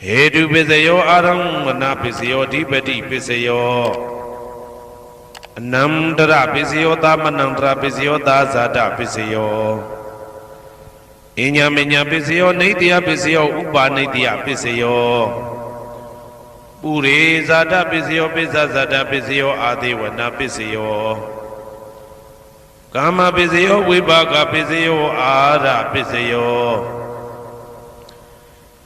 Hedu Pisayo Aramana Pisayo Dipati Pisayo Namdara Pisayo Tamanandra Pisayo Dazada Pisayo Inyaminya Pisayo Nidya Pisayo Upa Nidya Pisayo Puri Zada Pisayo Pisazada Pisayo Adiwana Pisayo Kama Pisayo Vibhaga Pisayo Ara Pisayo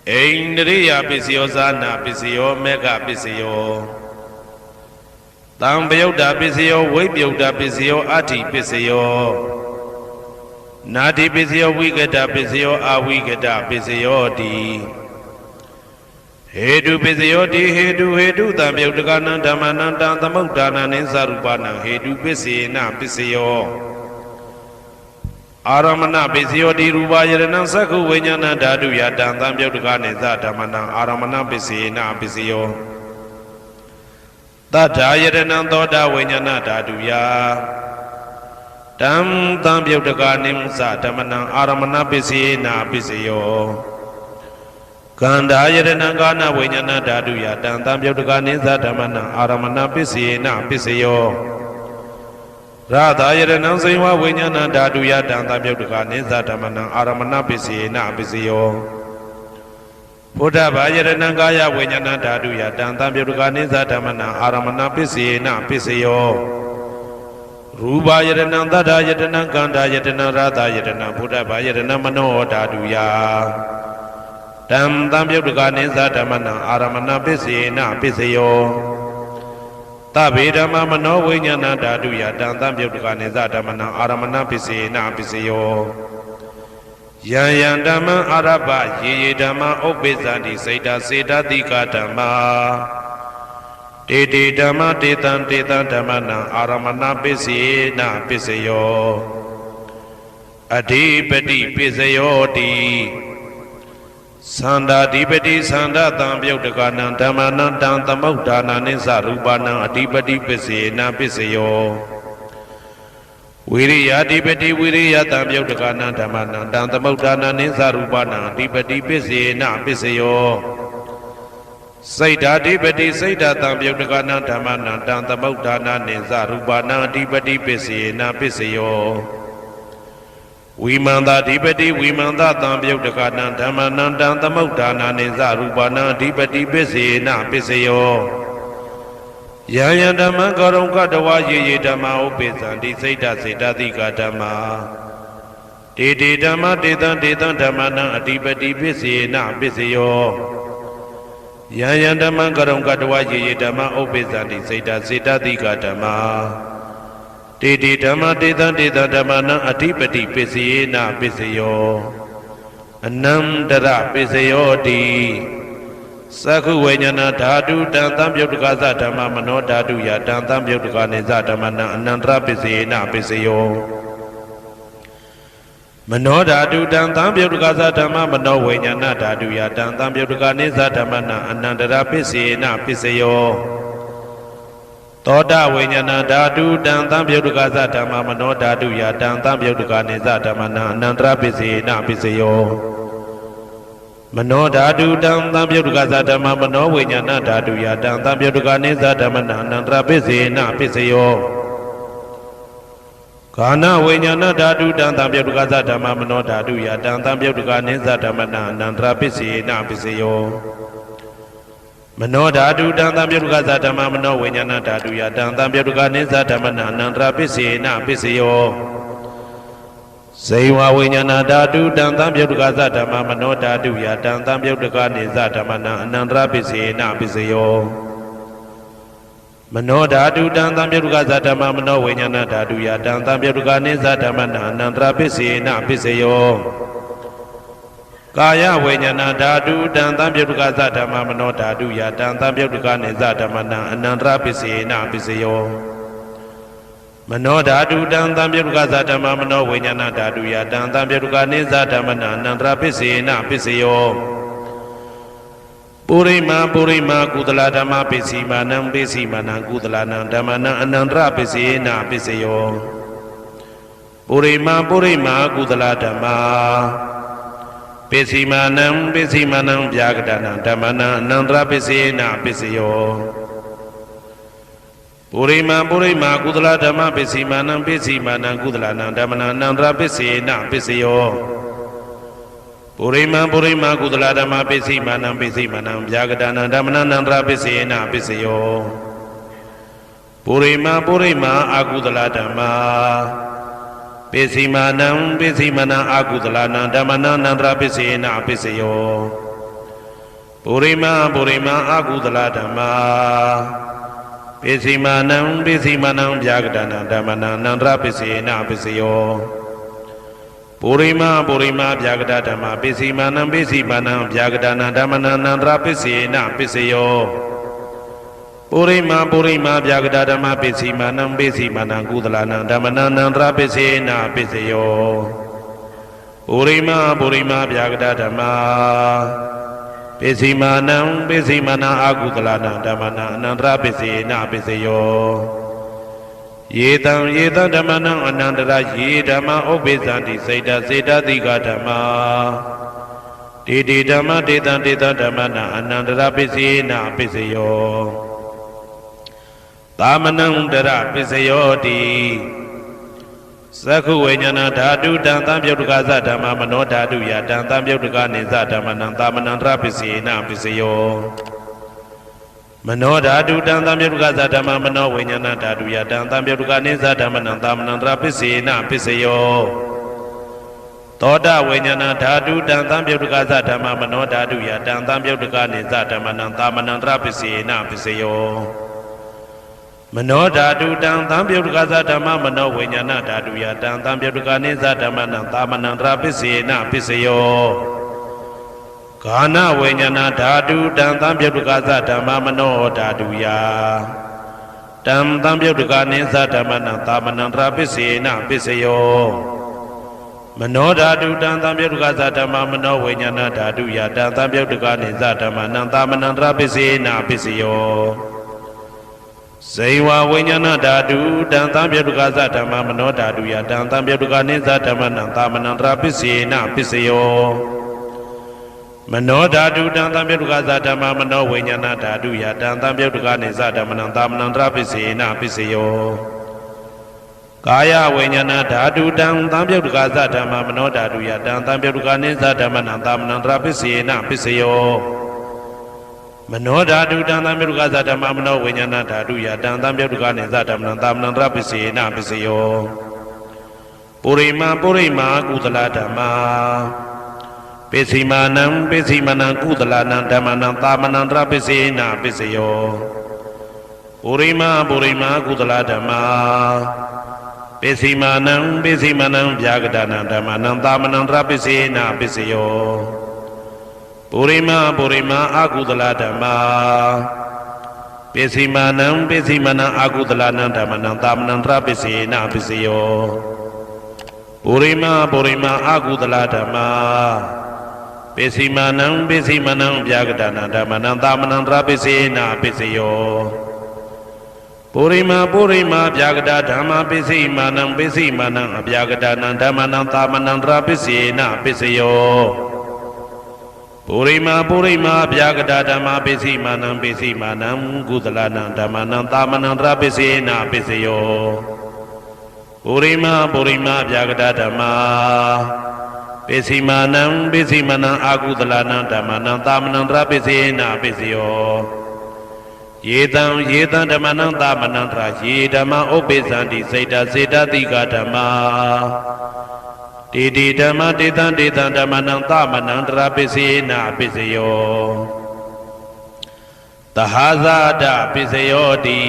Indriya Pisayo Zana Pisayo Mega Pisayo Tambyoda Pisayo Vibyoda Pisayo Ati Pisayo Nadi Pisayo Vigada Pisayo Avigada Pisayo Di Hedu Pisayo Di Hedu Tambyodaganam Dhamanandam Tamudana Ninsarupana Hedu Pisina Pisayo Aramana Pisayo Di Rubayana Saku Vinyana Dadu Yadam Tambyodaganam Zadamana Aramana Pisina Pisayo Tadayana Doda Vinyana Dadu Ya Tam Tambyodaganam Zadamana Aramana Pisina Pisayo Kandayana Gana Vinyana Dadu Yadam Tambyodaganam Zadamana Aramana Pisina Pisayo Radhayana Saiva Vinyana Dadu Yadam Tambyodaganam Zadamana Aramana Pisina Pisayo Buddha Vayana Gaya Vinyana Dadu Yadam Tambyodaganam Zadamana Aramana Pisina Pisayo Rubayana Dadayana Kandayana Radhayana Buddha Vayana Mano Dadu Ya Tam Tambyodaganam Zadamana Aramana Pisina Pisayo Tabedama Mano Vinyana Dadu Yadam Tambyodaganam Zadamana Aramana Pisina Pisayo Yayandama Araba Yedama Obezandi Saita Seda Dika Dhamma Dede Dhamma Detan Detan Dhammana Aramana Pisina Pisayo Adipati Pisayo Di Sanda Dipati Sanda Tambyodaganam Dhammana Tamudana Ninsarupana Adipati Pisina Pisayo Viriya Dipati Viriya Tambyodaganam Dhammana Tamudana Ninsarupana Adipati Pisina Pisayo Saita Dipati Saita Tambyodaganam Dhammana Tamudana Ninsarupana Adipati Pisina Pisayo Vimanda Dipati Vimanda Tambyodaganam Dhammana Tamudana Ninsarupana Adipati Pisina Pisayo Yayandama Garonga Dawa Ye Dhamma Upezandi Saita Saita Dika Dhamma Dede Dhamma Detan Detan Dhammana Adipati Pisina Pisayo Yayandama Garonga Dawa Ye Dhamma Upezandi Saita Saita Dika Dhamma Dede Dhamma Detan Detan Dhammana Adipati Pisina Pisayo Anandara Pisayo Di Saku Vinyana Dhatu Tambyodaganam Dhamma Mano Dhatu Yadam Tambyodaganam Zadamana Anandra Pisina Pisayo Mano Dhatu Tambyodaganam Dhamma Mano Vinyana Dhatu Yadam Tambyodaganam Zadamana Anandra Pisina Pisayo Toda Vinyana Dhatu Tambyodaganam Dhamma Mano Dhatu Yadam Tambyodaganam Zadamana Anandra Pisina Pisayo Mano Dhatu Tambyodaganam Dhamma Mano Vinyana Dhatu Yadam Tambyodaganam Zadamana Anandra Pisina Pisayo Kana Vinyana Dhatu Tambyodaganam Dhamma Mano Dhatu Yadam Tambyodaganam Zadamana Anandra Pisina Pisayo Mano Dhatu Tambyodaganam Dhamma Mano Vinyana Dhatu Yadam Tambyodaganam Zadamana Anandra Pisina Pisayo Saiva Vinyana Dhatu Tambyodaganam Dhamma Mano Dhatu Yadam Tambyodaganam Zadamana Anandra Pisina Pisayo Mano Dhatu Tambyodaganam Dhamma Mano Vinyana Dhatu Yadam Tambyodaganam Zadamana Anandra Pisina Pisayo Kaya Vinyana Dhatu Tambyodaganam Dhamma Mano Dhatu Yadam Tambyodaganam Zadamana Anandra Pisina Pisayo Mano Dhatu Tambyodaganam Dhamma Mano Vinyana Dhatu Yadam Tambyodaganam Zadamana Anandra Pisina Pisayo Purima Kudala Dhamma Pisimanam Pisimanam Kudalanam Dhammana Anandra Pisina Pisayo Purima Kudala Dhamma ပိစီမာနံဗျာကတနံဓမ္မနံအနန္တရပစ္စေနပစ္စယောပုရိမာကုသလဓမ္မပိစီမာနံကုသလနံဓမ္မနံအနန္တရပစ္စေနပစ္စယောပုရိမာကုသလဓမ္မပိစီမာနံဗျာကတနံဓမ္မနံအနန္တရပစ္စေနပစ္စယောပုရိမာအကုသလဓမ္မပိစီမာနံအကုသလနံဓမ္မနံအနန္တရပစ္စေနပစ္စယောပုရိမာအကုသလဓမ္မပိစီမာနံဗျာကတနံဓမ္မနံအနန္တရပစ္စေနပစ္စယောပုရိမာဗျာကတဓမ္မပိစီမာနံဗျာကတနံဓမ္မနံအနန္တရပစ္စေနပစ္စယောပုရိမာဗျာကတဓမ္မပိစီမာနံကုသလနံဓမ္မနံအနန္တရပစ္စေနပစ္စယောပုရိမာဗျာကတဓမ္မပိစီမာနံအကုသလနံဓမ္မနံအနန္တရပစ္စေနပစ္စယောယေတံဓမ္မနံအနန္တရယေဓမ္မဥပ္ပိသန္တိစေတတိကဓမ္မတေဓမ္မတေတံဓမ္မနံအနန္တရပစ္စေနပစ္စယောသာမနံတရပစ္စယောတိသက္ခုဝိညာဏဓာတုတံသံပြုတ်တကသဓမ္မမနောဓာတုယတံသံပြုတ်တကနေသဓမ္မနံသာမနံတရပစ္စေနပစ္စယောမနောဓာတုတံသံပြုတ်တကသဓမ္မမနောဝိညာဏဓာတုယတံသံပြုတ်တကနေသဓမ္မနံသာမနံတရပစ္စေနပစ္စယောသောတဝိညာဏဓာတုတံသံပြုတ်တကသဓမ္မမနောဓာတုယတံသံပြုတ်တကနေသဓမ္မနံသာမနံတရပစ္စေနပစ္စယောမနောဓာတုတံသံပြုတ်တကသဓမ္မမနောဝိညာဏဓာတုယတံသံပြုတ်တကနေသဓမ္မနံသာမနံတရပစ္စေနပစ္စယောဂာနဝိညာဏဓာတုတံသံပြုတ်တကသဓမ္မမနောဓာတုယတံသံပြုတ်တကနေသဓမ္မနံသာမနံတရပစ္စေနပစ္စယောမနောဓာတုတံသံပြုတ်တကသဓမ္မမနောဝိညာဏဓာတုယတံသံပြုတ်တကနေသဓမ္မနံသာမနံတရပစ္စေနပစ္စယောဇေဝဝိညာဏဓာတုတံသံပြုတ်တကသဓမ္မမနောဓာတုယတံသံပြုတ်တကနေသဓမ္မနံသာမနံတရပစ္စေနပစ္စယောမနောဓာတုတံသံပြုတ်တကသဓမ္မမနောဝိညာဏဓာတုယတံသံပြုတ်တကနေသဓမ္မနံသာမနံတရပစ္စေနပစ္စယောကာယဝိညာဏဓာတုတံသံပြုတ်တကသဓမ္မမနောဓာတုယတံသံပြုတ်တကနေသဓမ္မနံသာမနံတရပစ္စေနပစ္စယောမနောဓာတုတံသံပြုတ်တကသဓမ္မမနောဝိညာဏဓာတုယတံသံပြုတ်တကနေသဓမ္မနံသာမနံတရပစ္စေနပစ္စယောပုရိမာကုသလဓမ္မပိစီမာနံကုသလနံဓမ္မနံသာမနံတရပစ္စေနပစ္စယောပုရိမာကုသလဓမ္မပိစီမာနံဗျာကတနံဓမ္မနံသာမနံတရပစ္စေနပစ္စယောပုရိမာအကုသလဓမ္မပိစီမာနံအကုသလနံဓမ္မနံသာမနံတရပစ္စေနပစ္စယောပုရိမာအကုသလဓမ္မပိစီမာနံဗျာကတနံဓမ္မနံသာမနံတရပစ္စေနပစ္စယောပုရိမာဗျာကတဓမ္မပိစီမာနံအဗျာကတနံဓမ္မနံသာမနံတရပစ္စေနပစ္စယောပုရိမာဗျာကတဓမ္မပိစီမာနံကုသလနံဓမ္မနံသာမနံတရပစ္စေနပစ္စယောပုရိမာဗျာကတဓမ္မပိစီမာနံအကုသလနံဓမ္မနံသာမနံတရပစ္စေနပစ္စယောယေတံဓမ္မနံသာမနံတရယေဓမ္မဥပ္ပိသန္တိစေတတိကဓမ္မတေဓမ္မတေတံဓမ္မနံသာမနံတရပစ္စေနပစ္စယောသဟာဇာတပစ္စယောတိ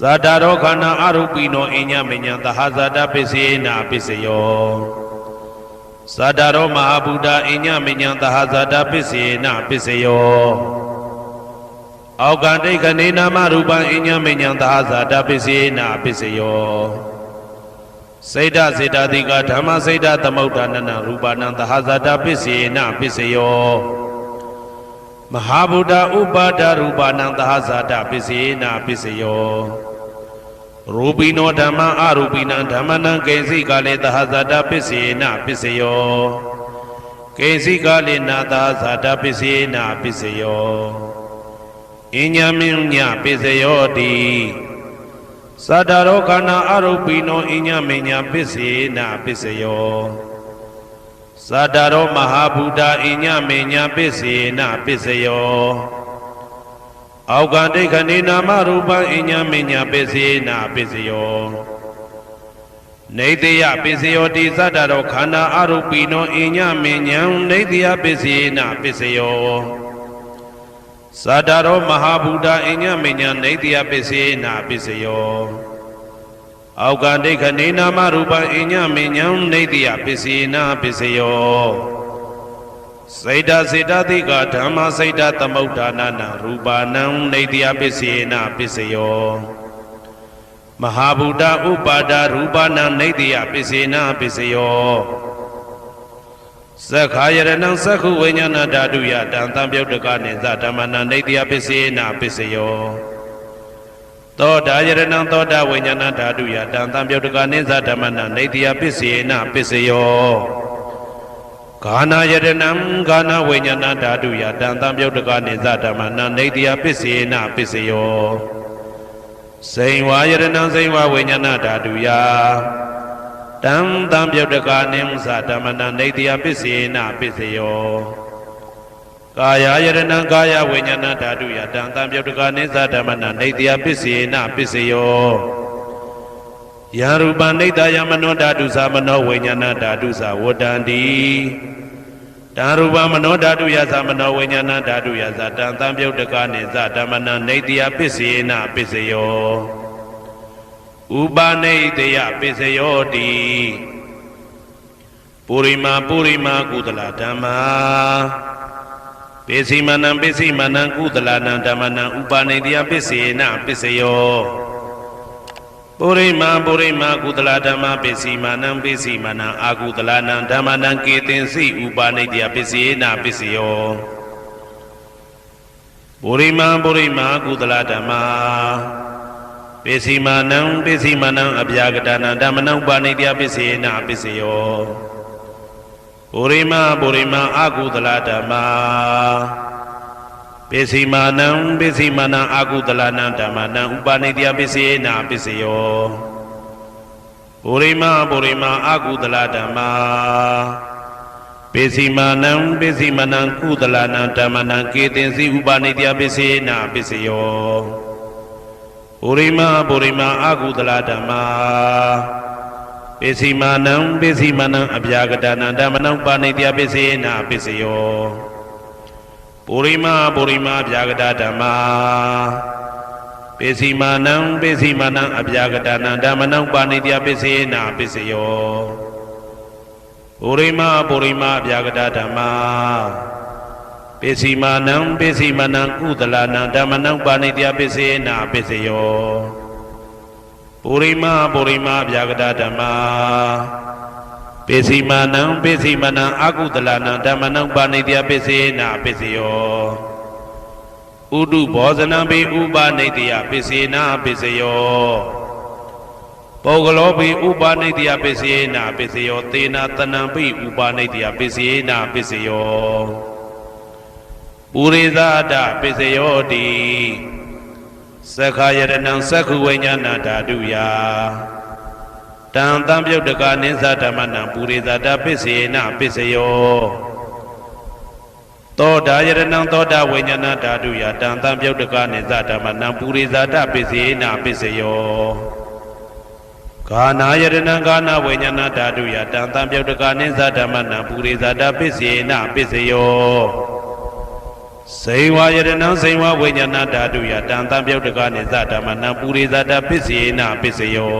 သတ္တရောခန္ဓာအရူပိနောအညမညံသဟာဇာတပစ္စေနပစ္စယောသတ္တရောမဟာဗုဒ္ဓအညမညံသဟာဇာတပစ္စေနပစ္စယောအောက်ကတိခဏေနာမရူပံအညမညံသဟာဇာတပစ္စေနပစ္စယောစေတတိကဓမ္မစေတသမုဋ္ဌာနနရူပနံသဟာဇာတပစ္စေနပစ္စယောမဟာဗုဒ္ဓဥပါဒရူပနံသဟာဇာတပစ္စေနပစ္စယောရူပိနောဓမ္မအရူပိနံဓမ္မနံကိဉ္စိကလေသဟာဇာတပစ္စေနပစ္စယော ကေစီကာလိနာသာဇာတပစ္စေနာပစ္စယောအညမင်းညပစ္စယောတိသတ္တရောခန္ဓာအရုပိနောအညမင်းညပစ္စေနာပစ္စယောသတ္တရောမဟာဗုဒ္ဓအညမင်းညပစ္စေနာပစ္စယောအောက်ကဒိဋ္ဌိနာမရူပံအညမင်းညပစ္စေနာပစ္စယောနေတယပစ္စယောတိသတ္တရောခန္ဓာအရုပိနောအညမင်းညံနေတယပစ္စေနာပစ္စယောသတ္တရောမဟာဗုဒ္ဓအညမညနေတယပစ္စေနာပစ္စယောအောက်ကဒိဋ္ဌိနာမရူပံအညမညံနေတယပစ္စေနာပစ္စယောစေတစေတသိကဓမ္မစေတသမုဋ္ဌာနာနာရူပနံနေတယပစ္စေနာပစ္စယောမဟာဗုဒ္ဓဥပါဒရူပနံနေတယပစ္စေနာပစ္စယောသက္ခာယရဏံသက္ခုဝိညာဏဓာတုယတံသံပြုတ်တကနေသဓမ္မနံနေတယပစ္စေနာပစ္စယောသောတာယရဏံသောတာဝိညာဏဓာတုယတံသံပြုတ်တကနေသဓမ္မနံနေတယပစ္စေနာပစ္စယောဂာနာယရဏံဂာနာဝိညာဏဓာတုယတံသံပြုတ်တကနေသဓမ္မနံနေတယပစ္စေနာပစ္စယောစိန်ဝါယရဏံစိန်ဝါဝိညာဏဓာတုယတံသံပြုတ်တကနေသဓမ္မနံနေတယပစ္စေနာပစ္စယောကာယယရဏံကာယဝိညာဏဓာတုယတံသံပြုတ်တကနေသဓမ္မနံနေတယပစ္စေနာပစ္စယောယံရူပံနေတယမနောဓာတုသမနောဝိညာဏဓာတုသဝတ္တန္တိတံရူပမနောဓာတုယသမနောဝိညာဏဓာတုယသတံသံပြုတ်တကနေသဓမ္မနံနေတယပစ္စေနာပစ္စယောဥပနိတယပစ္စယောတိပုရိမာပုရိမာကုသလဓမ္မာပိစိမနံပိစိမနံကုသလနံဓမ္မနံဥပနိတယပစ္စေနာပစ္စယောပုရိမာပုရိမာကုသလဓမ္မာပိစိမနံပိစိမနံအာကုသလနံဓမ္မနံကေတင်စိဥပနိတယပစ္စေနာပစ္စယောပုရိမာပုရိမာကုသလဓမ္မာပိစိမနံပိစိမနံအဗျာကတနာဓမ္မနံဥပနိတယပစ္စေနာပစ္စယောပုရိမာပုရိမာအာကုသလဓမ္မာပိစိမနံပိစိမနံအာကုသလနံဓမ္မနံဥပနိတယပစ္စေနာပစ္စယောပုရိမာပုရိမာအာကုသလဓမ္မာပိစိမနံပိစိမနံကုသလနံဓမ္မနံကေတင်စီဥပနိတယပစ္စေနာပစ္စယောပုရိမာပုရိမာအာကုသလဓမ္မာပိစိမနံပိစိမနံအဗျာကတနာဓမ္မနံဥပနိတယပစ္စေနာပစ္စယောပုရိမာပုရိမာဗျာကတဓမ္မာပိစိမနံပိစိမနံအဗျာကတနာဓမ္မနံဥပနိတယပစ္စေနာပစ္စယောပုရိမာပုရိမာဗျာကတဓမ္မာပိစိမနံပိစိမနံကုသလနံဓမ္မနံဥပနိတယပစ္စေနာပစ္စယောပုရိမာပုရိမာဗျာကတဓမ္မာပိစိမနံပိစိမနံအာကုသလနံဓမ္မနံဥပနိတယပစ္စေနာပစ္စယောဥဒုဘောဇနံပိဥပနိတယပစ္စေနာပစ္စယောပုဂ္ဂလောပိဥပနိတယပစ္စေနာပစ္စယောသေနာတနံပိဥပနိတယပစ္စေနာပစ္စယောပုရိသဒပစ္စယောတိသက္ခာယရဏံသက္ခုဝိညာဏဓာတုယတံသံပြုတ်တကနိသဓမ္မနံပုရိသဒပစ္စေနာပစ္စယောသောတာယရဏံသောတာဝိညာဏဓာတုယတံသံပြုတ်တကနိသဓမ္မနံပုရိသဒပစ္စေနာပစ္စယောဂာနာယရဏံဂာနာဝိညာဏဓာတုယတံသံပြုတ်တကနိသဓမ္မနံပုရိသဒပစ္စေနာပစ္စယောစိန်ဝါယရဏံစိန်ဝါဝိညာဏဓာတုယတံသံပြုတ်တကနိသဓမ္မနံပုရိသဒပစ္စေနာပစ္စယော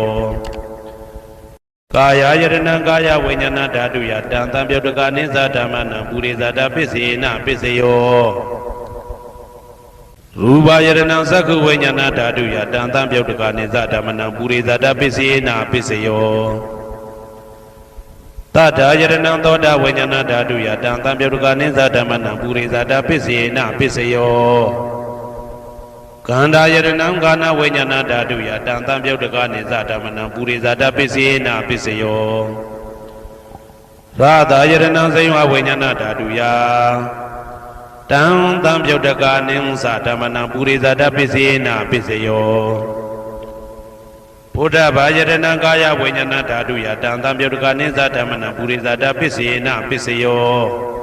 ကာယယရဏံကာယဝိညာဏဓာတုယတံသံပြုတ်တကနိသဓမ္မနံပုရိသဒပစ္စေနာပစ္စယောရူပယရဏံသက္ခုဝိညာဏဓာတုယတံသံပြုတ်တကနိသဓမ္မနံပုရိသဒပစ္စေနာပစ္စယောတထာယရဏံသောတာဝိညာဏဓာတုယတံသံပြုတ်တကနိသဓမ္မနံပုရိသဒပစ္စေနာပစ္စယောကန္တာယရဏံကာနဝိညာဏဓာတုယတံသံပြုတ်တကနိသဓမ္မနံပုရိသဒပစ္စေနာပစ္စယော ရာသာယရဏံစိဝဝိညာဏဓာတုယတံတံပြုတ်တကာနိဉ္စဓမ္မနံပုရိသတပစ္စေနပစ္စယောဘုဒ္ဓဘာယရဏံကာယဝိညာဏဓာတုယတံတံပြုတ်တကာနိဉ္စဓမ္မနံပုရိသတပစ္စေနပစ္စယော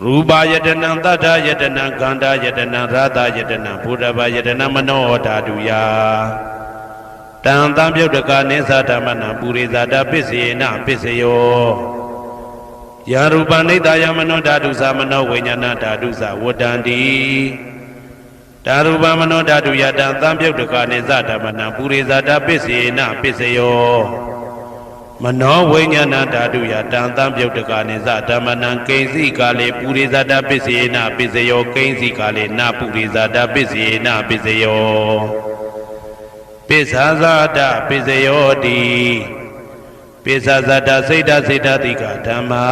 ရူပယတနံတတ္ထယတနံခန္ဓာယတနံရာသယတနံဘုဒ္ဓဘာယတနံမနောဓာတုယတံတံပြုတ်တကာနိဉ္စဓမ္မနံပုရိသတပစ္စေနပစ္စယောယာရူပနိတယမနောဓာတုသမနောဝိညာဏဓာတုသဝတ္တန္တိဓာရူပမနောဓာတုယတံသံပြုတ်တကာနိသဓမ္မနံပုရိသတာပစ္စေနပစ္စယောမနောဝိညာဏဓာတုယတံသံပြုတ်တကာနိသဓမ္မနံကိဉ္စီကာလေပုရိသတာပစ္စေနပစ္စယောကိဉ္စီကာလေနပုရိသတာပစ္စေနပစ္စယောပိစ္ဆာဇာတပစ္စယောတိပိစ္ဆာဇာတစိတ်တစိတ်တတိကဓမ္မာ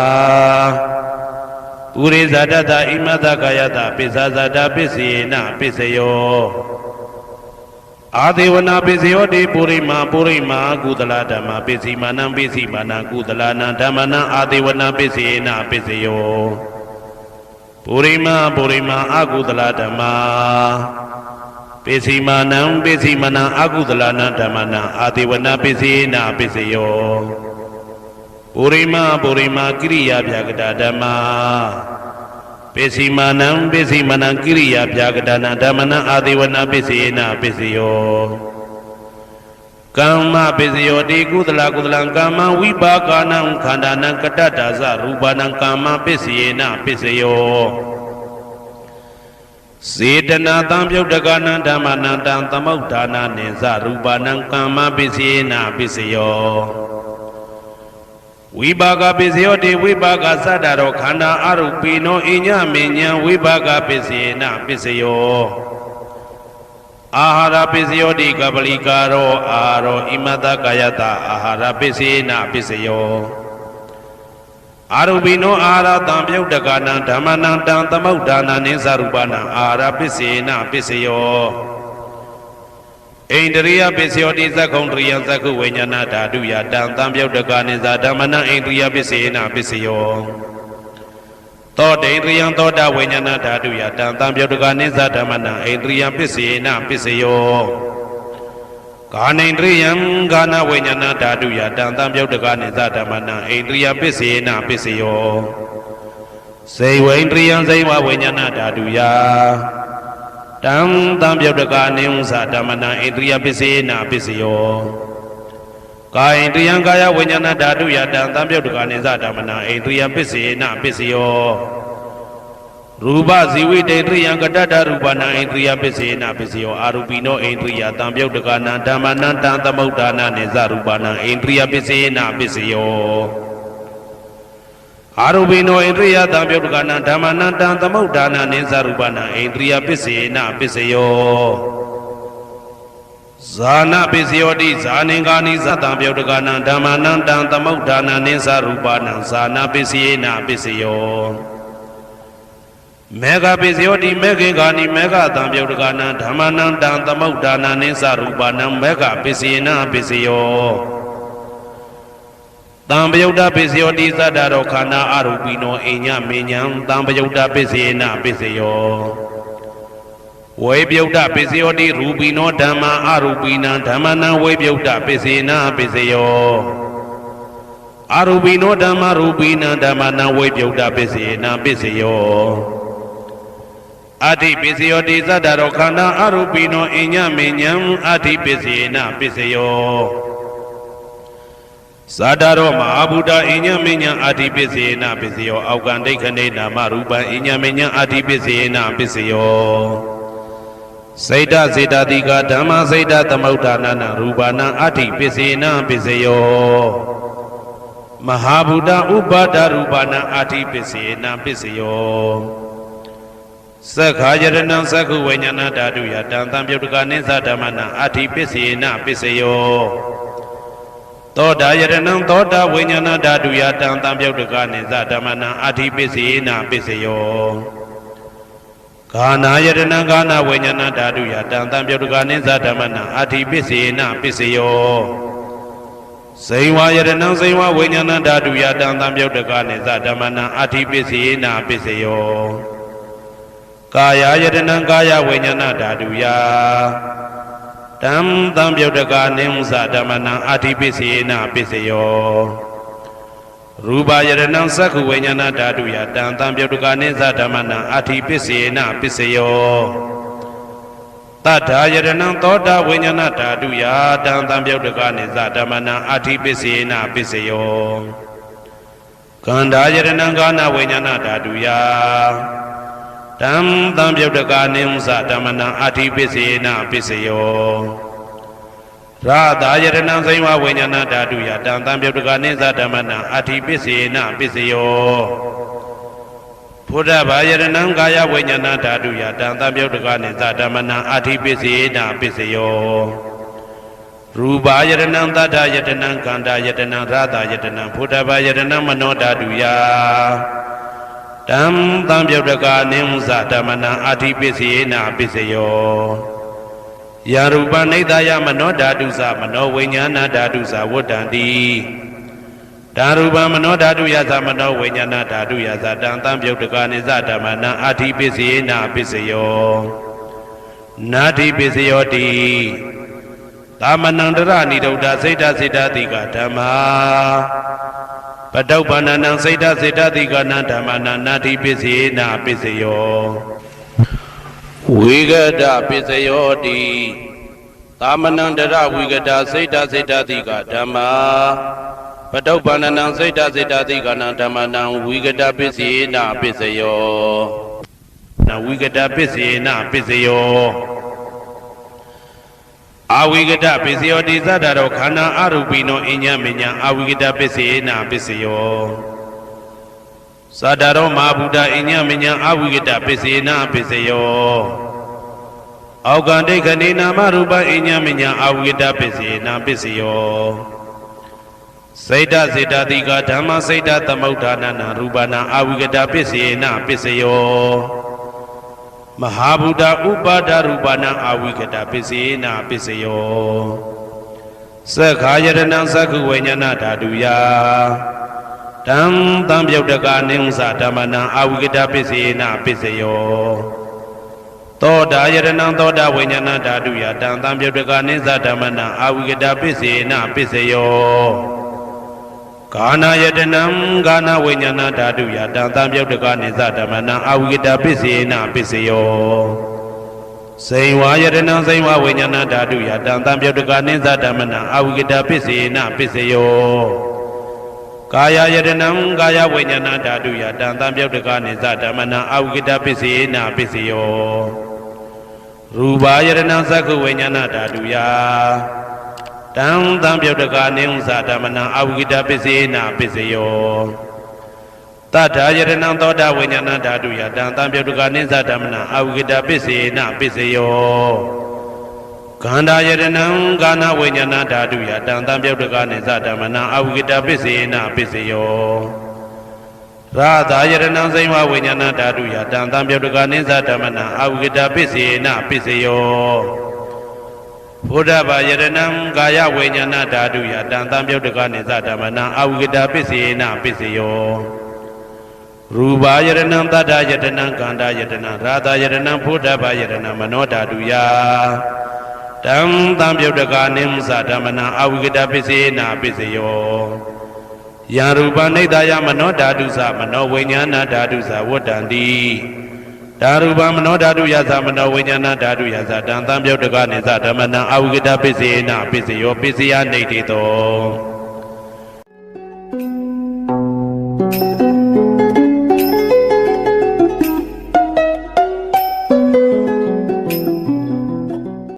ပုရိသတတဣမတကာယတပိစ္ဆာဇာတပစ္စေနပစ္စယောအာဒေဝနာပစ္စယောတိပုရိမာကုသလဓမ္မာပစ္စည်းမာနံပစ္စည်းမာနံကုသလနာဓမ္မနံအာဒေဝနာပစ္စေနပစ္စယောပုရိမာအကုသလဓမ္မာပစ္စည်းမာနံအကုသလနာဓမ္မနံအာဒေဝနာပစ္စေနပစ္စယောပုရိမာကိရိယာဗျာကတာဓမ္မာပစ္စည်းမာနံကိရိယာဗျာကတာနာဓမ္မနံအာဒေဝနာပစ္စေနပစ္စယောကမ္မပစ္စယောတိကုသလကမ္မဝိပါကနံခန္ဓာနံကတ္တတာသရူပနံကမ္မပစ္စေနပစ္စယောစေတနာတံပြုတ်တကနံဓမ္မနံတံသမုဋ္ဌာနာနိသရူပနံကမ္မပစ္စေနပစ္စယောဝိပါကပစ္စယောတိဝိပါကသတ္တရောခန္ဓာအရုပိနောအညမေညံဝိပါကပစ္စေနပစ္စယောအာဟာရပစ္စယောတိကပလိကာရောအာရောဣမတကာယတအာဟာရပစ္စေနပစ္စယောအာရုပိနောအာဟာရတံပြုတ်တကနံဓမ္မနံတံသမုဋ္ဌာနာနိသရူပနံအာဟာရပစ္စေနပစ္စယောဣန္ဒရိယပစ္စယောတိသက္ကုံတရိယသက္ကုဝိညာဏဓာတုယတံသံပြုတ်တကာနိသဓမ္မနံဣန္ဒရိယပစ္စေနပစ္စယောသောတေန္ဒရိယသောတဝိညာဏဓာတုယတံသံပြုတ်တကာနိသဓမ္မနံဣန္ဒရိယပစ္စေနပစ္စယောကာနိန္ဒရိယကာနဝိညာဏဓာတုယတံသံပြုတ်တကာနိသဓမ္မနံဣန္ဒရိယပစ္စေနပစ္စယောစေဝိန္ဒရိယစေဝဝိညာဏဓာတုယတံသံပြုတ်တကာနိဉ္စဓမ္မနံဣန္ဒရိယပစ္စေနပစ္စယောကာယိန္ဒရိယကာယဝိညာဏဓာတုယတံသံပြုတ်တကာနိသဓမ္မနံဣန္ဒရိယပစ္စေနပစ္စယောရူပဇီဝိတေန္ဒရိယကတ္တရူပနံဣန္ဒရိယပစ္စေနပစ္စယောအာရူပိနောဣန္ဒရိယတံပြုတ်တကာနံဓမ္မနံတံသမုဋ္ဌာနာနိသရူပနံဣန္ဒရိယပစ္စေနပစ္စယောအာရူပိနောဣန္ဒရိယတံပြုတ်တကာနံဓမ္မနံတံသမုဋ္ဌာနာနိသရူပနံဣန္ဒရိယပစ္စေနပစ္စယောဇာနပစ္စယောတိဇာနိကာနိသတံပြုတ်တကာနံဓမ္မနံတံသမုဋ္ဌာနာနိသရူပနံဇာနပစ္စေနပစ္စယောမေဃပစ္စယောတိမေခေကာနိမေဃတံပြုတ်တကာနံဓမ္မနံတံသမုဋ္ဌာနာနိသရူပနံမေဃပစ္စေနပစ္စယောတံပယုတ်တပစ္စယောတိသတ္တရောခန္ဓာအရူပိနောအိညမေညံတံပယုတ်တပစ္စေနပစ္စယောဝေပယုတ်တပစ္စယောတိရူပိနောဓမ္မာအရူပိနံဓမ္မနံဝေပယုတ်တပစ္စေနပစ္စယောအရူပိနောဓမ္မာရူပိနံဓမ္မနံဝေပယုတ်တပစ္စေနပစ္စယောအဋ္ဌိပစ္စယောတိသတ္တရောခန္ဓာအရူပိနောအိညမေညံအဋ္ဌိပစ္စေနပစ္စယောဇာတရောမဟာဗုဒ္ဓအိညမေညံအဋ္ဌိပစ္စေနပစ္စယောအောက်ကံဒိဋ္ဌနေနာမရူပံအိညမေညံအဋ္ဌိပစ္စေနပစ္စယောစိတ်တစေတတိကဓမ္မစိတ်တသမုဋ္ဌာနာနရူပနံအဋ္ဌိပစ္စေနပစ္စယောမဟာဗုဒ္ဓဥပါဒရူပနံအဋ္ဌိပစ္စေနပစ္စယောသက္ခာယရဏံသက္ခုဝိညာဏဓာတုယတံသံပြုတ်တကာနိသဓမ္မနံအဋ္ဌိပစ္စေနပစ္စယောသောတာယရဏံသောတာဝိညာဏဓာတုယတံသံပြုတ်တကာနိသဓမ္မနံအဋ္ဌိပစ္စေနပစ္စယောဂာနာယရဏံဂာနာဝိညာဏဓာတုယတံသံပြုတ်တကာနိသဓမ္မနံအဋ္ဌိပစ္စေနပစ္စယော စိန်ဝါယရဏံစိန်ဝဝိညာဏဓာတုယတံသံပြုတ်တကနိသဓမ္မနံအဋ္ဌိပစ္စေနပစ္စယောကာယယတနံကာယဝိညာဏဓာတုယတံသံပြုတ်တကနိသဓမ္မနံအဋ္ဌိပစ္စေနပစ္စယောရူပယရဏံသက္ခဝိညာဏဓာတုယတံသံပြုတ်တကနိသဓမ္မနံအဋ္ဌိပစ္စေနပစ္စယောတထာယရဏံသောတာဝိညာဏဓာတုယတံသံပြုတ်တကနိသဓမ္မနံအဋ္ဌိပစ္စေနပစ္စယောကန္ဓာယရဏံကာနဝိညာဏဓာတုယတံသံပြုတ်တကနိသဓမ္မနံအဋ္ဌိပစ္စေနပစ္စယောရာသာယရဏံစိဝဝိညာဏဓာတုယတံသံပြုတ်တကနိသဓမ္မနံအဋ္ဌိပစ္စေနပစ္စယောဘုဒ္ဓဘာယရဏံကာယဝိညာဏဓာတုယတံသံပြုတ်တကနိသဓမ္မနံအဋ္ဌိပစ္စေနပစ္စယောရူပယရဏံသတ္တယတနံကန္တာယတနံရာသာယတနံဘုဒ္ဓဘာယရဏံမနောဓာတုယတံသံပြုတ်တကနိသဓမ္မနံအဋ္ဌိပစ္စေနပစ္စယောယရူပနိဒာယမနောဓာတုသမနောဝိညာဏဓာတုသဝတ္တံတိဓာရူပမနောဓာတုယသမနောဝိညာဏဓာတုယသတံသံပြုတ်တကနိသဓမ္မနံအဋ္ဌိပစ္စေနပစ္စယောနာတိပစ္စယောတိသမနံတရဏိဒုဒ္ဓစိတ်တစေတတိကဓမ္မာပတုပ္ပန္နံစိတ်တစေတတိကနံဓမ္မနံနာတိပစ္စေနပစ္စယောဝိဂဒပစ္စယောတိသမနံတရဝိဂဒစိတ်တစေတတိကဓမ္မာပတုပ္ပန္နံစိတ်တစေတတိကနံဓမ္မနံဝိဂဒပစ္စေနပစ္စယောနဝိဂဒပစ္စေနပစ္စယောအဝိကတပစ္စယောတိသတ္တရောခန္ဓာအရူပိနောအညမညာအဝိကတပစ္စေနပစ္စယောသတ္တရောမဟာဗုဒ္ဓအညမညာအဝိကတပစ္စေနပစ္စယောအောက်ကံဒိဋ္ဌိနာမရူပအညမညာအဝိကတပစ္စေနပစ္စယောစိတ်တစေတတိကဓမ္မစိတ်တသမုဋ္ဌာနနာရူပနာအဝိကတပစ္စေနပစ္စယောမဟာဗုဒ္ဓဥပါဒရူပနာအဝိကတပစ္စေနပစ္စယောသက္ခာယရဏံသက္ခဝိညာဏဓာတုယတံသံပြုတ်တကနိသဓမ္မနံအဝိကတပစ္စေနပစ္စယောသောတာယရဏံသောတာဝိညာဏဓာတုယတံသံပြုတ်တကနိသဓမ္မနံအဝိကတပစ္စေနပစ္စယောကာနာယတနံကာနဝိညာဏဓာတုယတံသံပြုတ်တကနိသဓမ္မနံအဝိကတပစ္စေနပစ္စယောစိန်ဝါယတနံစိန်ဝဝိညာဏဓာတုယတံသံပြုတ်တကနိသဓမ္မနံအဝိကတပစ္စေနပစ္စယောကာယယတနံကာယဝိညာဏဓာတုယတံသံပြုတ်တကနိသဓမ္မနံအဝိကတပစ္စေနပစ္စယောရူပယတနံသက္ခဝိညာဏဓာတုယတံသံပြုတ်တကနိသဓမ္မနံအဝိကတပစ္စေနပစ္စယောတထာယရဏံသောတာဝိညာဏဓာတုယတံသံပြုတ်တကနိသဓမ္မနံအဝိကတပစ္စေနပစ္စယောခန္ဓာယရဏံကာနဝိညာဏဓာတုယတံသံပြုတ်တကနိသဓမ္မနံအဝိကတပစ္စေနပစ္စယောရာသာယရဏံစိဝဝိညာဏဓာတုယတံသံပြုတ်တကနိသဓမ္မနံအဝိကတပစ္စေနပစ္စယောဘုဒ္ဓဘာယရဏံကာယဝိညာဏဓာတုယတံသံပြုတ်တကနိသဓမ္မနံအဝိကတပစ္စေနပစ္စယောရူပယရဏံတတ္တယတနံကန္တာယတနံရာသာယရဏံဘုဒ္ဓဘာယရဏံမနောဓာတုယတံသံပြုတ်တကနိသဓမ္မနံအဝိကတပစ္စေနပစ္စယောယံရူပနိဒာယမနောဓာတုသမနောဝိညာဏဓာတုသဝတ္တံတိဓာရူပမနောဓာတုယသမနောဝိညာဏဓာတုယသတံသံပြုတ်တကနိသဓမ္မနံအဝိကတပစ္စေနပစ္စယောပစ္စယနိဋ္ဌိတော